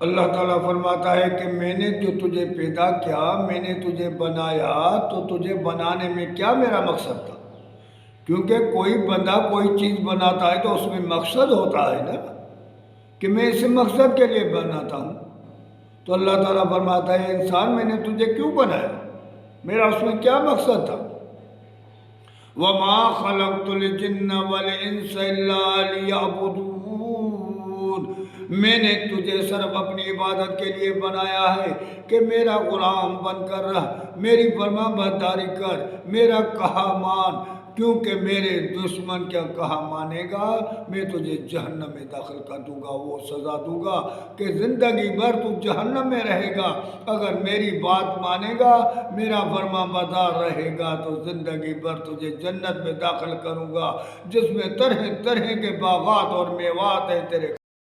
اللہ تعالیٰ فرماتا ہے کہ میں نے جو تجھے پیدا کیا، میں نے تجھے بنایا، تو تجھے بنانے میں کیا میرا مقصد تھا؟ کیونکہ کوئی بندہ کوئی چیز بناتا ہے تو اس میں مقصد ہوتا ہے نا، کہ میں اس مقصد کے لیے بناتا ہوں۔ تو اللہ تعالیٰ فرماتا ہے انسان میں نے تجھے کیوں بنایا، میرا اس میں کیا مقصد تھا؟ وَمَا خَلَقْتُ الْجِنَّ وَالْإِنسَ إِلَّا لِيَعْبُدُونِ، میں نے تجھے صرف اپنی عبادت کے لیے بنایا ہے کہ میرا غلام بن کر رہ، میری فرما برداری کر، میرا کہا مان، کیونکہ میرے دشمن کیا کہا مانے گا، میں تجھے جہنم میں داخل کر دوں گا، وہ سزا دوں گا کہ زندگی بھر تو جہنم میں رہے گا۔ اگر میری بات مانے گا، میرا فرما بردار رہے گا، تو زندگی بھر تجھے جنت میں داخل کروں گا، جس میں طرح طرح کے باغات اور میوات ہیں تیرے